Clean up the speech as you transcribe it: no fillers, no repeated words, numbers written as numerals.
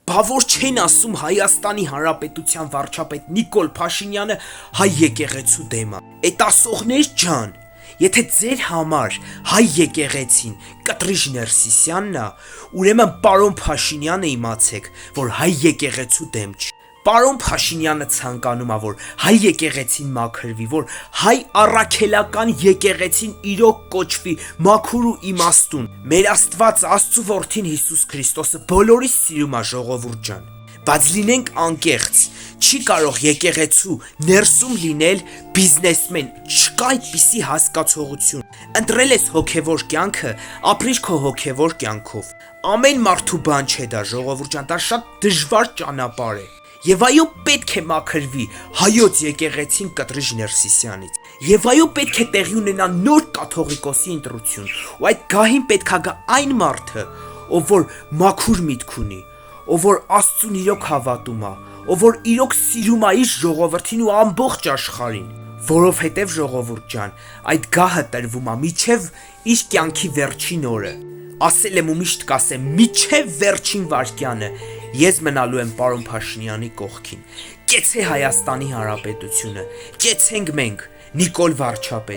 Բա որ չեն ասում Հայաստանի Հանրապետության վարչապետ Նիկոլ Փաշինյանը հայ եկեղեցու դեմ է։ Էդ ասողներ ջան, եթե ձեր համար հայ եկեղեցին Կտրիժ Ներսիսյանն է, ուրեմն պարոն Փաշինյանը իմացեք, որ հայ եկեղեցու դեմ չի։ Պարոն Փաշինյանը ցանկանում է, որ հայ եկեղեցին մաքրվի, որ հայ առաքելական եկեղեցին իրոք կոչվի մաքուր ու իմաստուն։ Մեր Աստված Աստծո որդին Հիսուս Քրիստոսը բոլորիս սիրում է, ժողովուրդ ջան։ Բայց լինենք անկեղծ, չի կարող եկեղեցու ներսում լինել բիզնեսմեն, չկա այդպիսի հասկացողություն։ Ընտրել ես հոգևոր կյանքը, ապրիր քո հոգևոր կյանքով։ Ամեն մարդու բան չէ դա, ժողովուրդ ջան, դա շատ դժվար ճանապարհ է։ Եվ այո, պետք է մաքրվի հայոց եկեղեցին Կտրիժ Ներսիսյանից։ Եվ այո, պետք է տեղի ունենա նոր կաթողիկոսի ընտրություն։ Ու այդ գահին պետքա գա այն մարդը, ով որ մաքուր միտք ունի, ով որ Աստծուն իրոք հավատում է, ով որ իրոք սիրում է իր ժողովրդին ու ամբողջ աշխարհին։ Որովհետև ժողովուրդ ջան, այդ գահը տրվում է միջև իր կյանքի վերջին օրը։ Ասել եմ ու միշտ կասեմ, միջև վերջին վայրկյանը ես մնալու եմ պարոն Փաշինյանի կողքին։ Կեցե Հայաստանի Հանրապետությունը, կեցենք մենք, Նիկոլ վարչապետ։